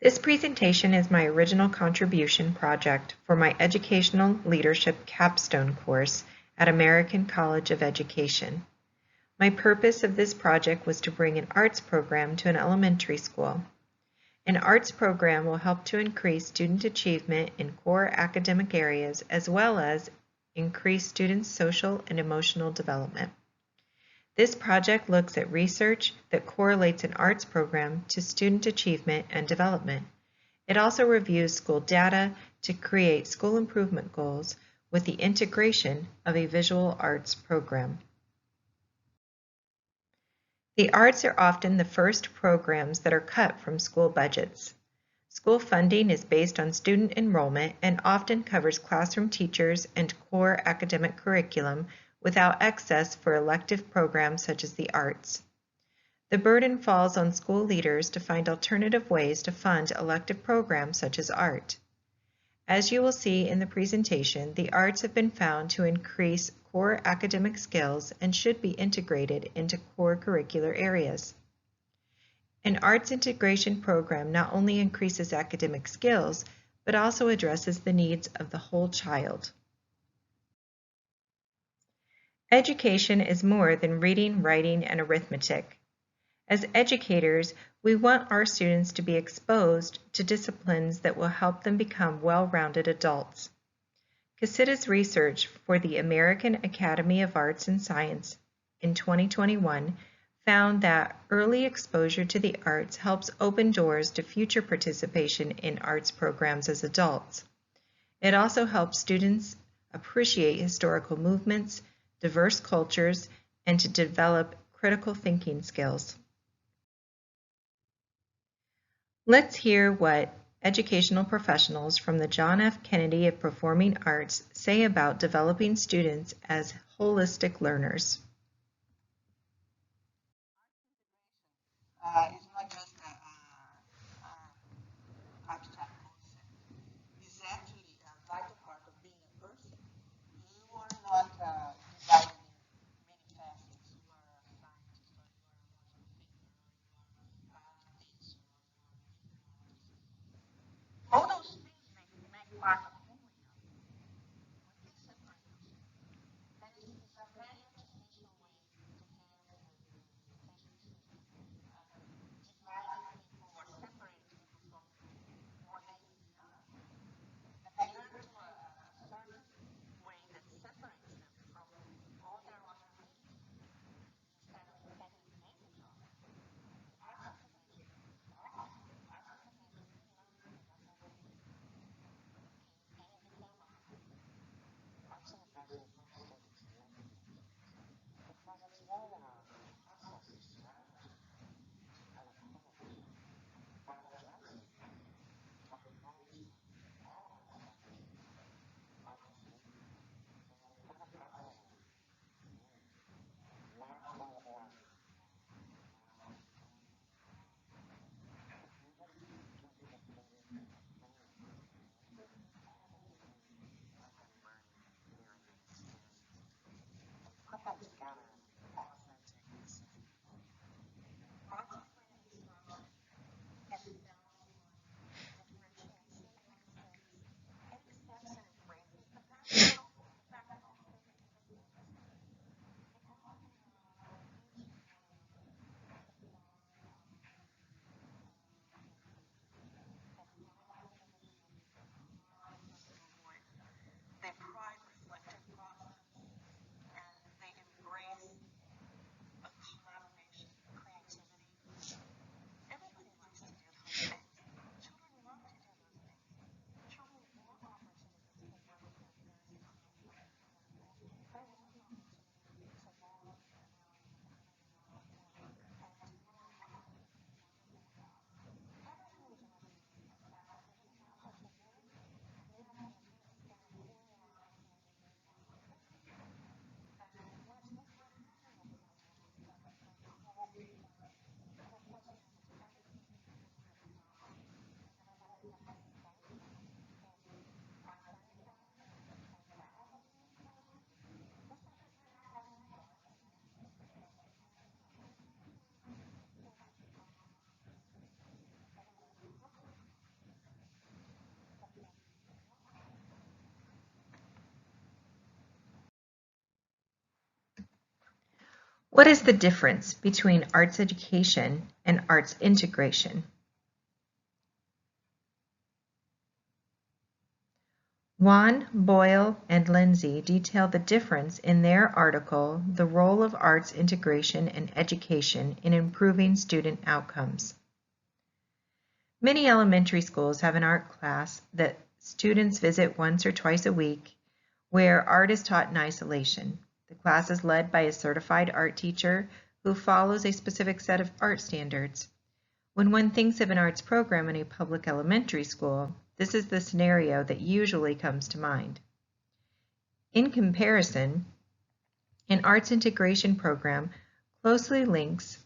This presentation is my original contribution project for my Educational Leadership Capstone course at American College of Education. My purpose of this project was to bring an arts program to an elementary school. An arts program will help to increase student achievement in core academic areas as well as increase students' social and emotional development. This project looks at research that correlates an arts program to student achievement and development. It also reviews school data to create school improvement goals with the integration of a visual arts program. The arts are often the first programs that are cut from school budgets. School funding is based on student enrollment and often covers classroom teachers and core academic curriculum without excess for elective programs such as the arts. The burden falls on school leaders to find alternative ways to fund elective programs such as art. As you will see in the presentation, the arts have been found to increase core academic skills and should be integrated into core curricular areas. An arts integration program not only increases academic skills, but also addresses the needs of the whole child. Education is more than reading, writing, and arithmetic. As educators, we want our students to be exposed to disciplines that will help them become well-rounded adults. Casita's research for the American Academy of Arts and Science in 2021 found that early exposure to the arts helps open doors to future participation in arts programs as adults. It also helps students appreciate historical movements, diverse cultures, and to develop critical thinking skills. Let's hear what educational professionals from the John F. Kennedy of Performing Arts say about developing students as holistic learners. It's not just abstract concept. It's actually a vital part of being a person. You are not divided in many facets. You are a scientist, or you are a moral thinker, or you are an artist. All those things make part of who we are. We can separate those things. That is a very interesting What is the difference between arts education and arts integration? Wan, Boyle, and Lindsay detail the difference in their article, The Role of Arts Integration and Education in Improving Student Outcomes. Many elementary schools have an art class that students visit once or twice a week where art is taught in isolation. The class is led by a certified art teacher who follows a specific set of art standards. When one thinks of an arts program in a public elementary school, this is the scenario that usually comes to mind. In comparison, an arts integration program closely links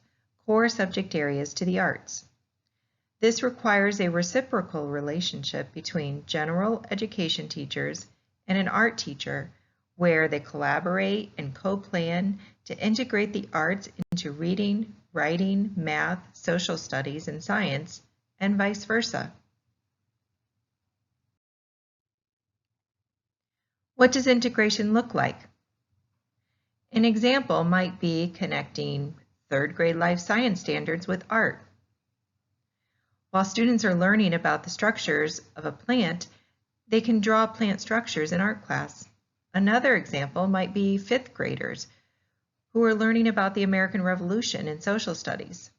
core subject areas to the arts. This requires a reciprocal relationship between general education teachers and an art teacher where they collaborate and co-plan to integrate the arts into reading, writing, math, social studies, and science, and vice versa. What does integration look like? An example might be connecting third grade life science standards with art. While students are learning about the structures of a plant, they can draw plant structures in art class. Another example might be fifth graders who are learning about the American Revolution in social studies,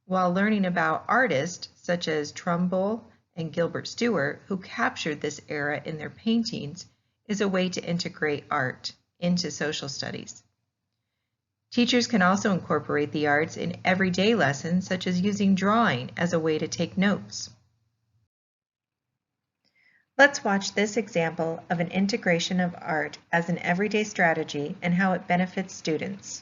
while learning about artists such as Trumbull and Gilbert Stuart, who captured this era in their paintings, is a way to integrate art into social studies. Teachers can also incorporate the arts in everyday lessons, such as using drawing as a way to take notes. Let's watch this example of an integration of art as an everyday strategy and how it benefits students.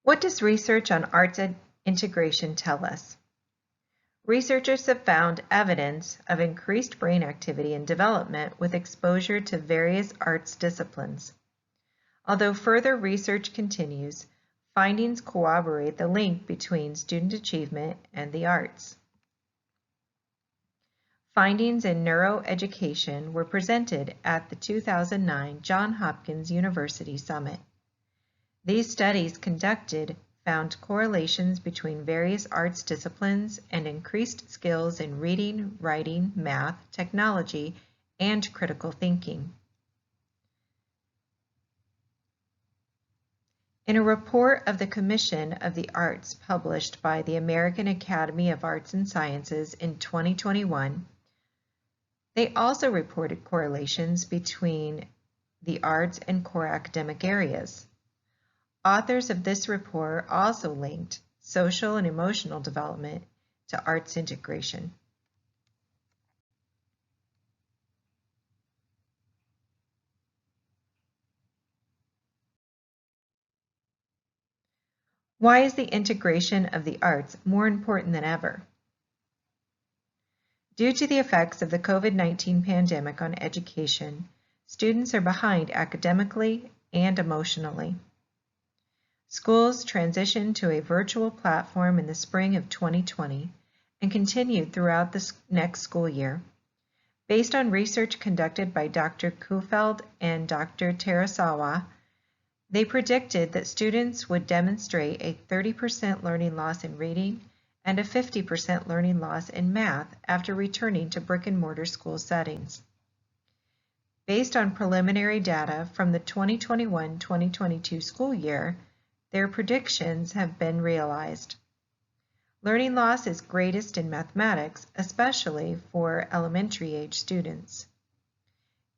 What does research on arts integration tell us? Researchers have found evidence of increased brain activity and development with exposure to various arts disciplines. Although further research continues, findings corroborate the link between student achievement and the arts. Findings in neuroeducation were presented at the 2009 Johns Hopkins University Summit. These studies conducted found correlations between various arts disciplines and increased skills in reading, writing, math, technology, and critical thinking. In a report of the Commission of the Arts published by the American Academy of Arts and Sciences in 2021, they also reported correlations between the arts and core academic areas. Authors of this report also linked social and emotional development to arts integration. Why is the integration of the arts more important than ever? Due to the effects of the COVID-19 pandemic on education, students are behind academically and emotionally. Schools transitioned to a virtual platform in the spring of 2020 and continued throughout the next school year. Based on research conducted by Dr. Kufeld and Dr. Terasawa, they predicted that students would demonstrate a 30% learning loss in reading and a 50% learning loss in math after returning to brick-and-mortar school settings. Based on preliminary data from the 2021-2022 school year, their predictions have been realized. Learning loss is greatest in mathematics, especially for elementary age students.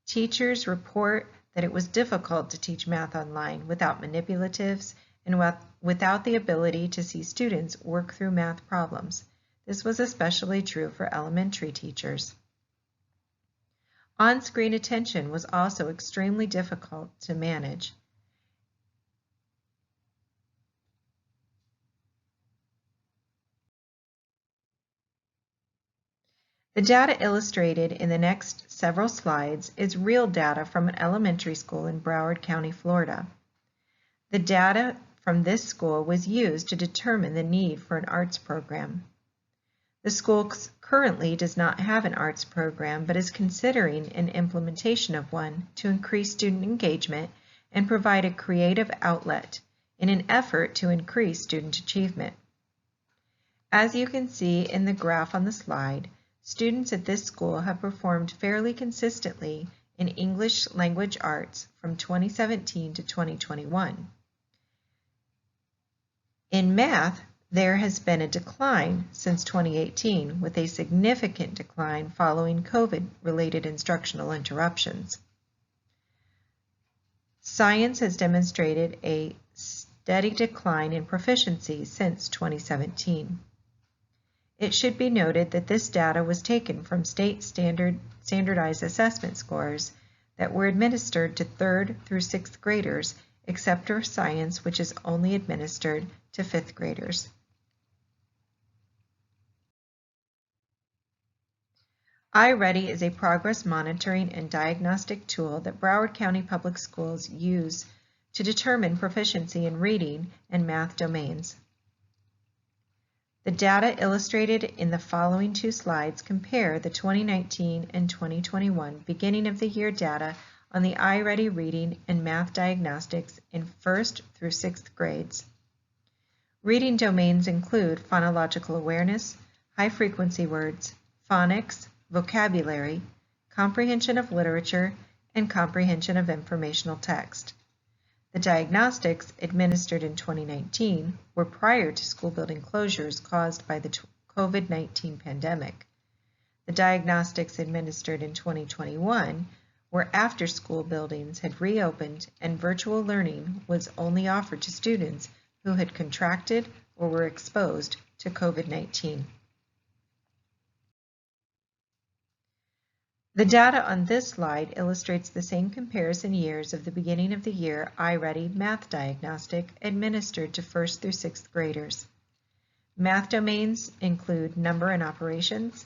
Teachers report that it was difficult to teach math online without manipulatives and without the ability to see students work through math problems. This was especially true for elementary teachers. On-screen attention was also extremely difficult to manage. The data illustrated in the next several slides is real data from an elementary school in Broward County, Florida. The data from this school was used to determine the need for an arts program. The school currently does not have an arts program, but is considering an implementation of one to increase student engagement and provide a creative outlet in an effort to increase student achievement. As you can see in the graph on the slide, students at this school have performed fairly consistently in English language arts from 2017 to 2021. In math, there has been a decline since 2018, with a significant decline following COVID-related instructional interruptions. Science has demonstrated a steady decline in proficiency since 2017. It should be noted that this data was taken from state standardized assessment scores that were administered to 3rd through 6th graders, except for science, which is only administered to 5th graders. iReady is a progress monitoring and diagnostic tool that Broward County Public Schools use to determine proficiency in reading and math domains. The data illustrated in the following two slides compare the 2019 and 2021 beginning of the year data on the iReady reading and math diagnostics in 1st through 6th grades. Reading domains include phonological awareness, high-frequency words, phonics, vocabulary, comprehension of literature, and comprehension of informational text. The diagnostics administered in 2019 were prior to school building closures caused by the COVID-19 pandemic. The diagnostics administered in 2021 were after school buildings had reopened and virtual learning was only offered to students who had contracted or were exposed to COVID-19. The data on this slide illustrates the same comparison years of the beginning of the year iReady math diagnostic administered to 1st through 6th graders. Math domains include number and operations,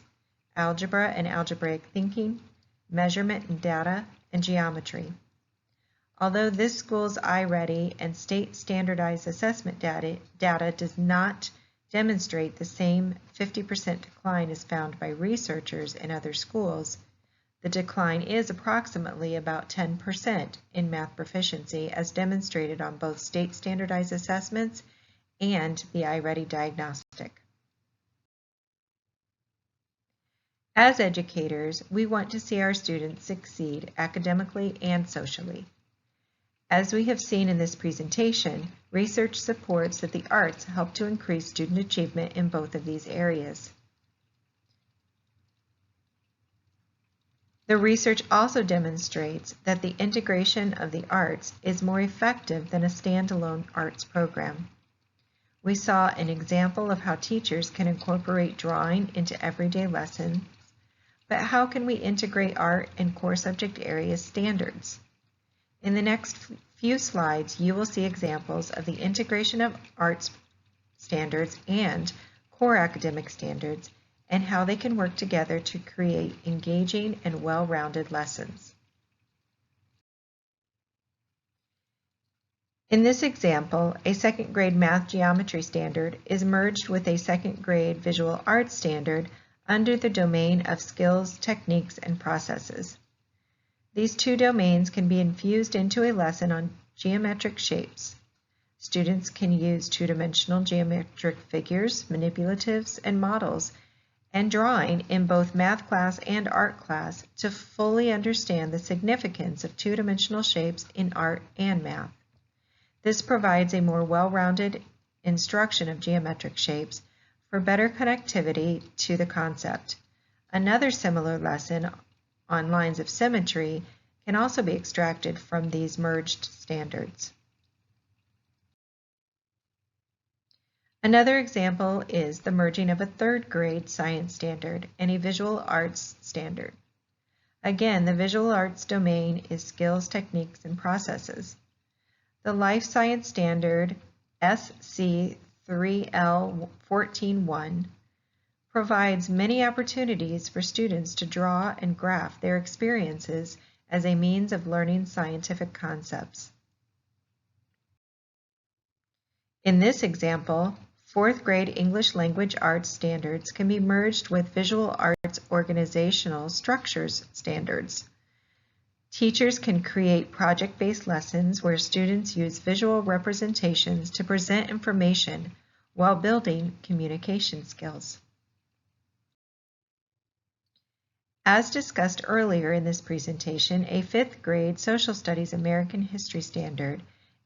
algebra and algebraic thinking, measurement and data, and geometry. Although this school's iReady and state standardized assessment data does not demonstrate the same 50% decline as found by researchers in other schools, The decline is approximately about 10% in math proficiency, as demonstrated on both state standardized assessments and the iReady diagnostic. As educators, we want to see our students succeed academically and socially. As we have seen in this presentation, research supports that the arts help to increase student achievement in both of these areas. The research also demonstrates that the integration of the arts is more effective than a standalone arts program. We saw an example of how teachers can incorporate drawing into everyday lessons, but how can we integrate art and core subject areas standards? In the next few slides, you will see examples of the integration of arts standards and core academic standards and how they can work together to create engaging and well-rounded lessons. In this example, a second grade math geometry standard is merged with a second grade visual arts standard under the domain of skills, techniques, and processes. These two domains can be infused into a lesson on geometric shapes. Students can use two-dimensional geometric figures, manipulatives, and models, and drawing in both math class and art class to fully understand the significance of two-dimensional shapes in art and math. This provides a more well-rounded instruction of geometric shapes for better connectivity to the concept. Another similar lesson on lines of symmetry can also be extracted from these merged standards. Another example is the merging of a third grade science standard and a visual arts standard. Again, the visual arts domain is skills, techniques, and processes. The life science standard SC 3L141 provides many opportunities for students to draw and graph their experiences as a means of learning scientific concepts. In this example, fourth grade English language arts standards can be merged with visual arts organizational structures standards. Teachers can create project-based lessons where students use visual representations to present information while building communication skills. As discussed earlier in this presentation, a fifth grade Social Studies American History Standard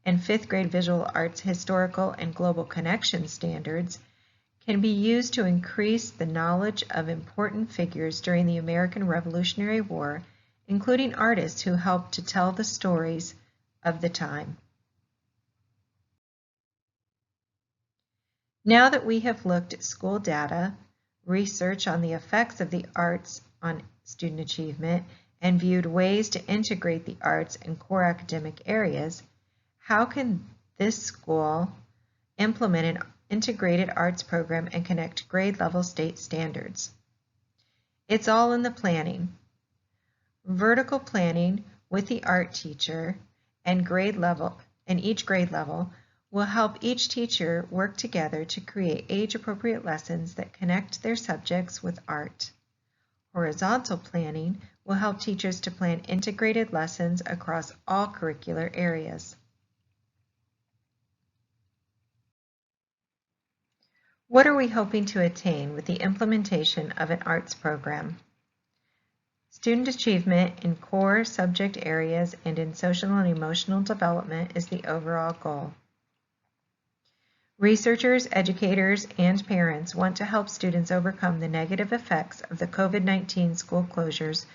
and fifth grade Visual Arts Historical and Global Connection standards can be used to increase the knowledge of important figures during the American Revolutionary War, including artists who helped to tell the stories of the time. Now that we have looked at school data, research on the effects of the arts on student achievement, and viewed ways to integrate the arts in core academic areas, how can this school implement an integrated arts program and connect grade level state standards? It's all in the planning. Vertical planning with the art teacher and each grade level will help each teacher work together to create age-appropriate lessons that connect their subjects with art. Horizontal planning will help teachers to plan integrated lessons across all curricular areas. What are we hoping to attain with the implementation of an arts program? Student achievement in core subject areas and in social and emotional development is the overall goal. Researchers, educators, and parents want to help students overcome the negative effects of the COVID-19 school closures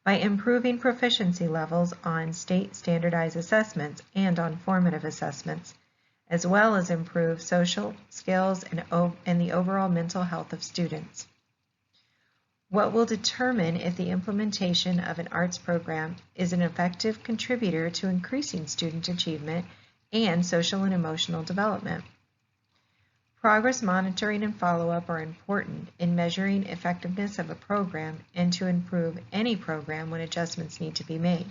by improving proficiency levels on state standardized assessments and on formative assessments, as well as improve social skills and the overall mental health of students. What will determine if the implementation of an arts program is an effective contributor to increasing student achievement and social and emotional development? Progress monitoring and follow-up are important in measuring effectiveness of a program and to improve any program when adjustments need to be made.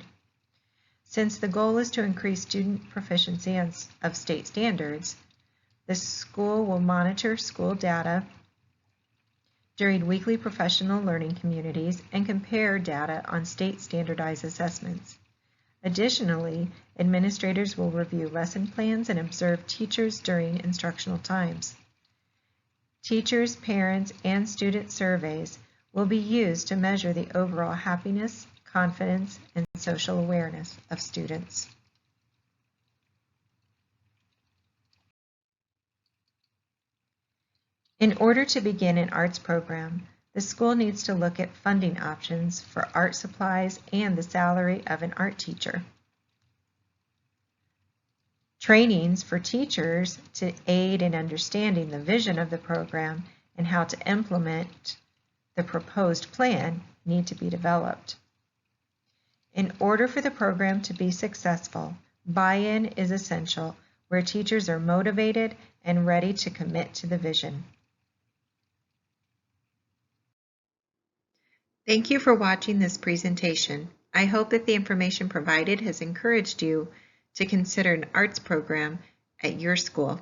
Since the goal is to increase student proficiency of state standards, the school will monitor school data during weekly professional learning communities, and compare data on state standardized assessments. Additionally, administrators will review lesson plans and observe teachers during instructional times. Teachers, parents, and student surveys will be used to measure the overall happiness, confidence, and social awareness of students. In order to begin an arts program, the school needs to look at funding options for art supplies and the salary of an art teacher. Trainings for teachers to aid in understanding the vision of the program and how to implement the proposed plan need to be developed. In order for the program to be successful, buy-in is essential where teachers are motivated and ready to commit to the vision. Thank you for watching this presentation. I hope that the information provided has encouraged you to consider an arts program at your school.